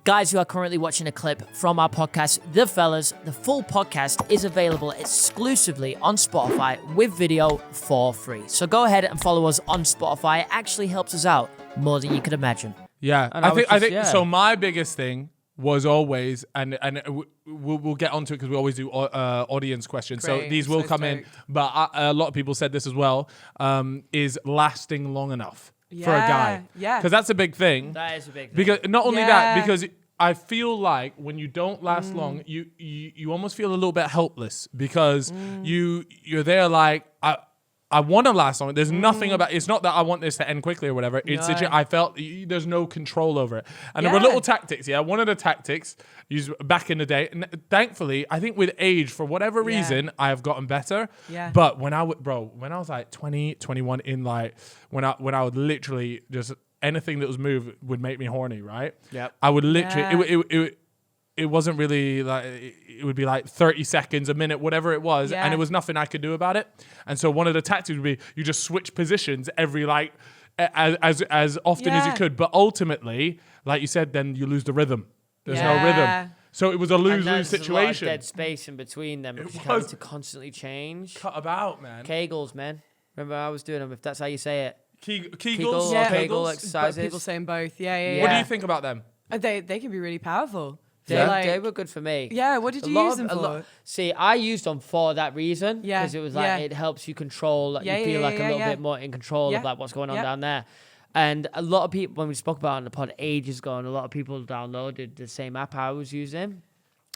Guys who are currently watching a clip from our podcast, The Fellas, the full podcast is available exclusively on Spotify with video for free. So go ahead and follow us on Spotify. It actually helps us out more than you could imagine. Yeah, And I think so. My biggest thing was always, and we'll get onto it because we always do audience questions. So Great, these will so come in, stoked. but a lot of people said this as well. Is lasting long enough for a guy? Yeah. Because that's a big thing. That is a big thing. Because not only that, Yeah. because I feel like when you don't last long, you almost feel a little bit helpless because you're there like I want to last long. There's nothing about it's not that I want this to end quickly or whatever. It's No. I felt there's no control over it. And there were Yeah. little tactics. Yeah, one of the tactics used back in the day. And thankfully, I think with age, for whatever Yeah. reason, I have gotten better. Yeah. But when I was like 20, 21, in like when I would literally just anything that was moved would make me horny, right? Yep. I would literally Yeah. it wasn't really like it would be like 30 seconds, a minute, whatever it was, Yeah. and it was nothing I could do about it. And so one of the tactics would be you just switch positions every like as often as you Yeah. could. But ultimately, like you said, then you lose the rhythm. There's no Yeah. rhythm. So it was a And lose-lose there's situation. a lot of dead space in between them because you can't was. need to constantly change. Cut about, man. Kegels, man. Remember I was doing them, if that's how you say it. Kegels. Kegels. Yeah. Kegel But exercises. people saying both. Yeah. What do you think about them? They can be really powerful. They, So, like, they were good for me. Yeah, what did you use them for? See, I used them for that reason. Yeah, Because it was like, yeah. it helps you control, Yeah, you feel yeah, like a yeah, little yeah. bit more in control Yeah. of like what's going on Yeah. down there. And a lot of people, when we spoke about it on the pod ages ago, and a lot of people downloaded the same app I was using.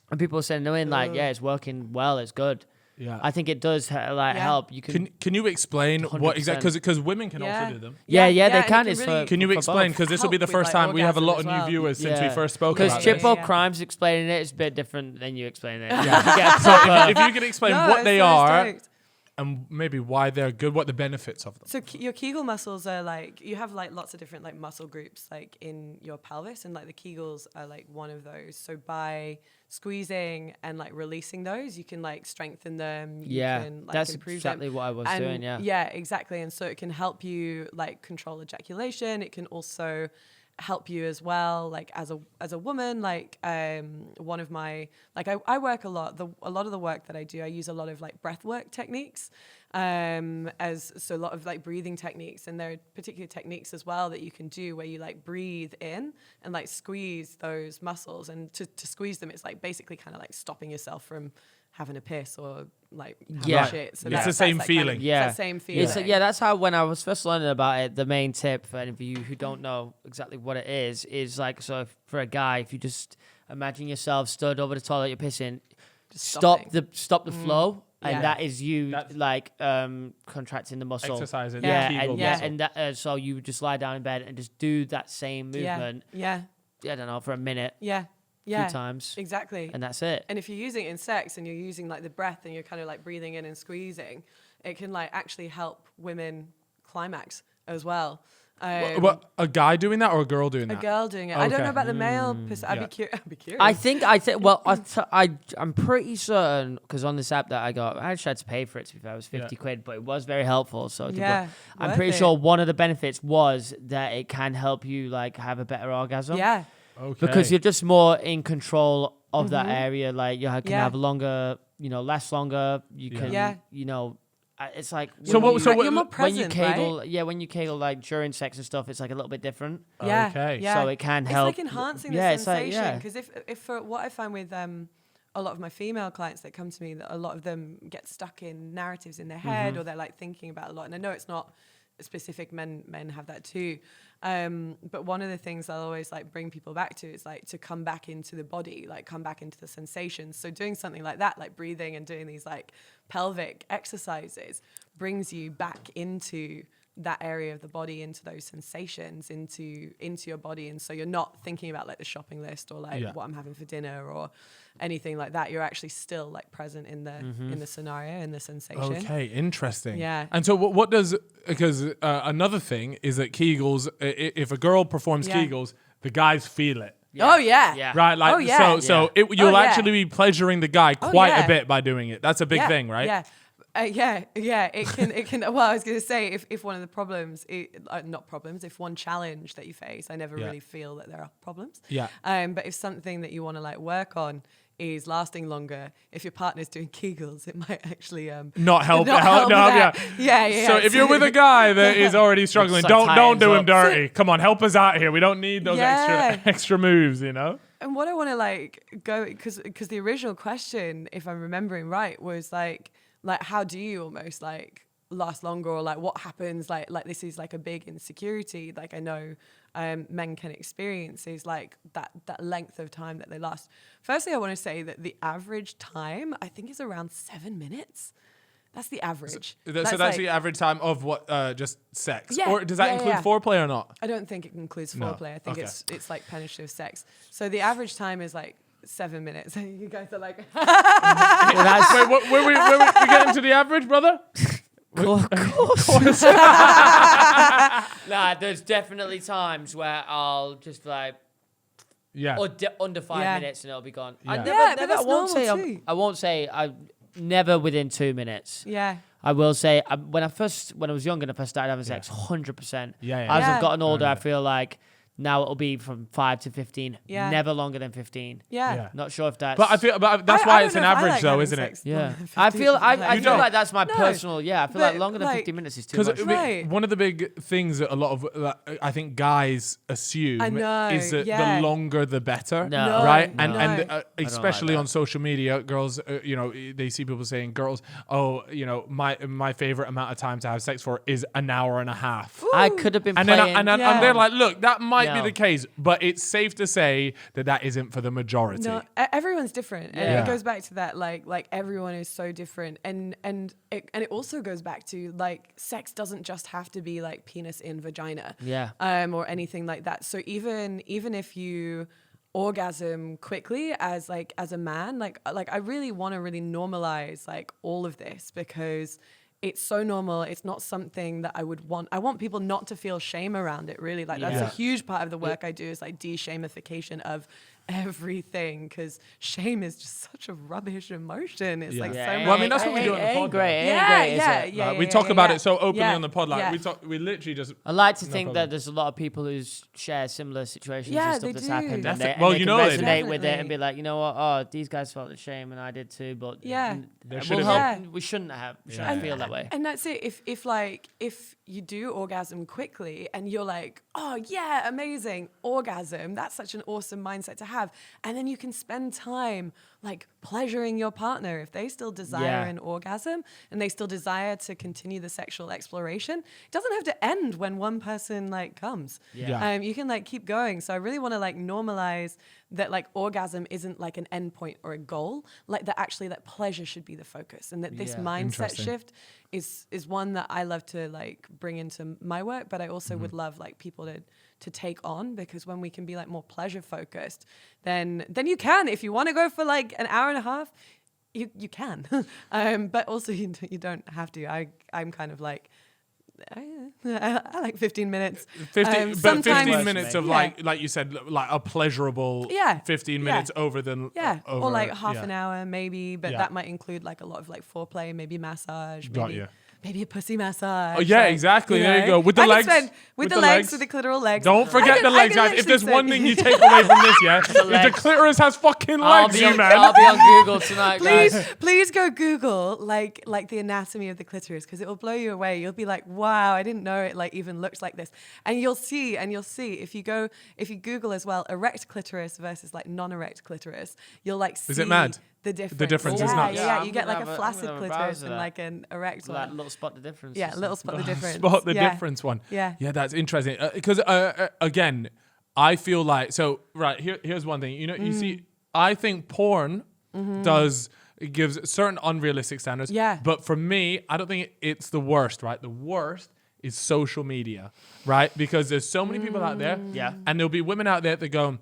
And people were saying, no, yeah, it's working well, it's good. Yeah. I think it does help. You Can you explain what 100%. exactly? Because women can Yeah. also do them. Yeah, and they it can. can It's really- for, Can you for explain? both. Because this will be the Help with, first like, time we have a lot of orgasm new as well. viewers since we Yeah. first spoke Because about Chip- this. Chippo Yeah. Crimes explaining it is a bit different than you explaining it. Yeah. So if you could explain No, what it's they so are stoked. and maybe why they're good, what the benefits of them. So your Kegel muscles are like, you have like lots of different like muscle groups like in your pelvis, and like the Kegels are like one of those. So by squeezing and like releasing those, you can like strengthen them. You Yeah, can, like, that's improve exactly them. what I was And doing, yeah. Yeah, exactly. And so it can help you like control ejaculation. It can also help you as well, like as a woman, like one of my, like I work a lot. A lot of the work that I do, I use a lot of like breath work techniques, so a lot of like breathing techniques, and there are particular techniques as well that you can do where you like breathe in and like squeeze those muscles, and to squeeze them, it's like basically kind of like stopping yourself from having a piss or like having Yeah. shit. So It's that's the same that feeling. Yeah. it's that same feeling. It's yeah, that's how when I was first learning about it, the main tip for any of you who don't know exactly what it is like, so if, for a guy, if you just imagine yourself stood over the toilet, you're pissing, stop stopping. the flow, and Yeah. that is you That's- like contracting the muscle. Exercising. Yeah, the Kegel and yeah, muscle. and that, so you would just lie down in bed and just do that same movement. Yeah. I don't know, for a minute, Yeah. a Yeah. few times, Exactly. and that's it. And if you're using it in sex and you're using like the breath and you're kind of like breathing in and squeezing, it can like actually help women climax as well. What, a guy doing that or a girl doing A that? girl doing it. I don't Okay. know about the male. I'd yeah. be curious. I think well, I'm pretty certain because on this app that I got, I actually had to pay for it. To be fair, it was 50 quid, but it was very helpful. So Yeah, I'm worth pretty it. sure one of the benefits was that it can help you like have a better orgasm. Yeah. Okay. because you're just more in control of that area. Like you can Yeah. have longer, last longer. You Yeah. can, Yeah. it's like So when what- you- so what- you're more when you present, kegel, right? when you kegel like during sex and stuff, it's like a little bit different. Yeah. Okay. Yeah. So it can help. It's like enhancing Yeah, the it's like, sensation. yeah. Because if for what I find with a lot of my female clients that come to me, that a lot of them get stuck in narratives in their head, or they're like thinking about a lot. And I know it's not specific. Men have that too. But one of the things I'll always like bring people back to is like to come back into the body, like come back into the sensations. So doing something like that, like breathing and doing these like pelvic exercises, brings you back into that area of the body, into those sensations, into your body. And so you're not thinking about like the shopping list or like what I'm having for dinner or anything like that. You're actually still like present in the scenario, in the sensation. Okay, interesting. Yeah. And so what does, because another thing is that Kegels, if a girl performs Yeah. Kegels, the guys feel it. Oh yeah. Yeah. Right, like Oh, yeah. so Yeah. you'll Oh, yeah. actually be pleasuring the guy quite yeah. a bit by doing it. That's a big Yeah, thing, right? Yeah. Yeah, it can. Well, I was going to say, if one of the problems, not problems, if one challenge that you face, I never really feel that there are problems. Yeah. But if something that you want to like work on is lasting longer, if your partner's doing Kegels, it might actually not help. help Yeah. Yeah. So if you're with a guy that is already struggling, so don't do him ties up. dirty. Come on, help us out here. We don't need those extra moves, you know. And what I want to like go, because the original question, if I'm remembering right, was like how do you almost like last longer, or like what happens, like this is like a big insecurity, like I know men can experience, is like that length of time that they last. Firstly, I want to say that the average time I think is around 7 minutes. That's the average. So that's like, the average time of what? Just sex, Yeah, or does that include foreplay or not? I don't think it includes No. foreplay. I think Okay. it's like penetrative sex. So the average time is like 7 minutes. You guys are like, Wait, where we getting to the average, brother? Of course. Nah, there's definitely times where I'll just like Yeah. under 5 Yeah. minutes and it'll be gone. Yeah. I never, Yeah, but never, that's I won't say normal too. I won't say I never within 2 minutes. yeah. I will say when I was younger and I first started having sex, 100%. Yeah. As Yeah. I've gotten older, Yeah. I feel like now it'll be from 5 to 15. Yeah. Never longer than 15. Yeah. Yeah. Not sure if that's. But that's I why don't it's an know if I average, like though, having isn't it? sex Yeah, longer than I 15 feel I minutes. feel don't? like that's my No. personal. Yeah, I feel like But, longer than like- 50 minutes is too Because much. Right. one of the big things that a lot of I think guys assume I know, is that yeah. the longer the better, No. right? No. And No. especially that. on social media, girls, they see people saying, "Girls, my favorite amount of time to have sex for is an hour and a half." I could have been And playing. then and they're like, "Look, that might be No. the case, but it's safe to say that isn't for the majority." No, everyone's different, and Yeah. it goes back to that. Like everyone is so different, and it also goes back to like sex doesn't just have to be like penis in vagina, Yeah. or anything like that. So even if you orgasm quickly as a man, like I really want to really normalize like all of this, because it's so normal. It's not something that I would want. I want people not to feel shame around it, really. Like that's Yeah. a huge part of the work I do, is like de-shamification of everything, because shame is just such a rubbish emotion. It's Yeah. like Yeah, so Well, I much. mean, that's what we do on the It ain't pod, great. It ain't Yeah, great, is yeah, it? yeah. We talk about it so openly Yeah. on the pod. Like Yeah. we literally just. I like to think problem. that there's a lot of people who share similar situations Yeah, and stuff they that's do. happened. And Definitely. they, Well, and they you can know they do. resonate with it and Definitely. be like, you know what? Oh, these guys felt the shame and I did too. But Yeah. There we'll shouldn't help. be. We shouldn't have. We Yeah. shouldn't feel that way. And that's it. If you do orgasm quickly and you're like, oh yeah, amazing, orgasm, that's such an awesome mindset to have. And then you can spend time like pleasuring your partner if they still desire Yeah. an orgasm and they still desire to continue the sexual exploration. It doesn't have to end when one person like comes. Yeah. You can like keep going. So I really want to like normalize that like orgasm isn't like an end point or a goal, like that actually that pleasure should be the focus, and that this Yeah. mindset Interesting. shift is one that I love to like bring into my work, but I also Mm-hmm. would love like people to take on, because when we can be like more pleasure focused, then you can, if you want to go for like an hour and a half, you can, but also you don't have to. I'm kind of like, I like 15 minutes. 15 sometimes- minutes of Yeah. like you said, like a pleasurable Yeah. 15 Yeah. minutes over than Yeah, over, or like half yeah. an hour maybe, but Yeah. that might include like a lot of like foreplay, maybe massage, Got maybe you. maybe a pussy massage. Oh, yeah, like, exactly. There you go. With the I could legs. spend- With with the the legs, legs. with the clitoral legs. Don't forget the legs, guys. If there's one thing you take away from this, yeah, the legs. clitoris has fucking I'll legs, be, you on, man. I'll be on Google tonight, Please, guys. please go Google like the anatomy of the clitoris, because it will blow you away. You'll be like, wow, I didn't know it like even looks like this. And you'll see if you Google as well erect clitoris versus like non-erect clitoris, you'll like see Is it mad? the difference. The difference is yeah, nuts. Yeah, I'm you get gonna like a have flaccid I'm gonna have a clitoris browse of and that. like an erect Like one. little spot the difference. Yeah, little spot the difference. Spot the Yeah. difference one. Yeah. Yeah, that's interesting. Because again, I feel like here's one thing. You know, you see, I think porn gives certain unrealistic standards. Yeah. But for me, I don't think it's the worst, right? The worst is social media, right? Because there's so many people out there. Yeah. And there'll be women out there that go,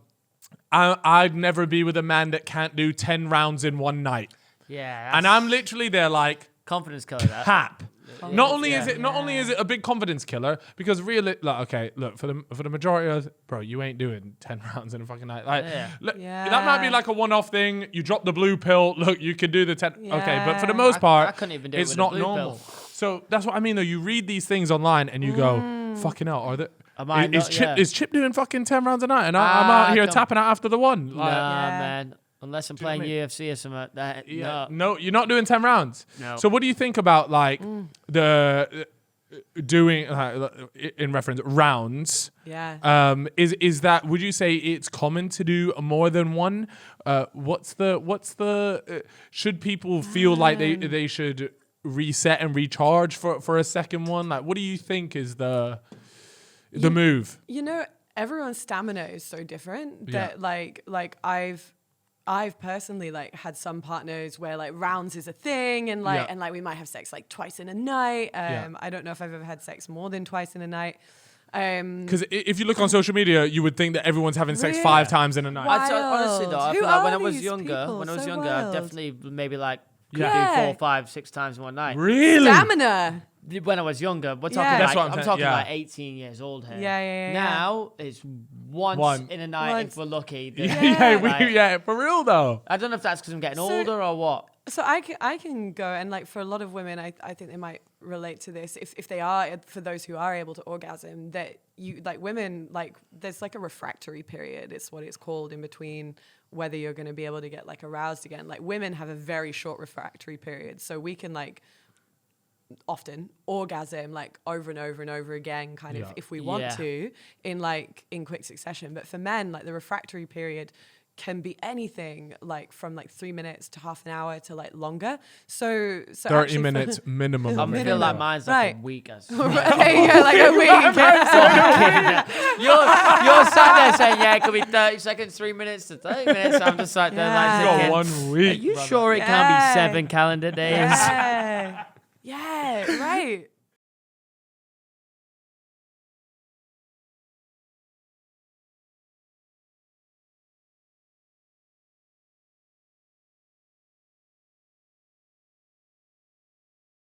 I'd never be with a man that can't do 10 rounds in one night. Yeah. And I'm literally there like, confidence killer. That. hap. Not only is it a big confidence killer, because really, like, okay, look, for the majority of, bro, you ain't doing 10 rounds in a fucking night. Like, that might be like a one-off thing. You drop the blue pill. Look, you can do the 10. Okay, but for the most part, I couldn't even do it it's with not the blue normal. pill. So that's what I mean, though. You read these things online and you go, fucking hell, is Chip doing fucking 10 rounds a night? And I'm out here tapping out after the one. Like, Nah, man. Unless I'm playing UFC or something like that. No, you're not doing 10 rounds. No. So what do you think about like the doing in reference rounds? Yeah. Is that, would you say it's common to do more than one? What's the should people feel like they should reset and recharge for a second one? Like, what do you think is the move? You know, everyone's stamina is so different that like I've personally like had some partners where like rounds is a thing and like we might have sex like twice in a night. I don't know if I've ever had sex more than twice in a night. Because if you look on social media, you would think that everyone's having sex 5 times in a night. Honestly though, I Who feel like when are I was these younger, people? I So definitely maybe like could Yeah. do 4, 5, 6 times in one night. Really? Stamina. When I was younger, we're talking Yeah. That's like, what I'm I'm saying, talking yeah. like 18 years old here. Yeah. Now it's once One. in a night Once. if we're lucky. Yeah, for real though. I don't know if that's because I'm getting So- older or what. So I can go and like for a lot of women, I think they might relate to this if they are, for those who are able to orgasm, that you like women, like there's like a refractory period, it's what it's called, in between whether you're going to be able to get like aroused again. Like women have a very short refractory period, so we can like often orgasm like over and over and over again kind of if we want to in quick succession. But for men, like the refractory period can be anything like from like 3 minutes to half an hour to like longer. So 30 minutes minimum. I feel like mine's like Right. a week. As yeah, like a week. You're sat there saying, yeah, it could be 30 seconds, 3 minutes to 30 minutes. I'm just like, Yeah. Go thinking, 1 week. are you brother. sure it can't be Yeah. 7 calendar days? Yeah, right.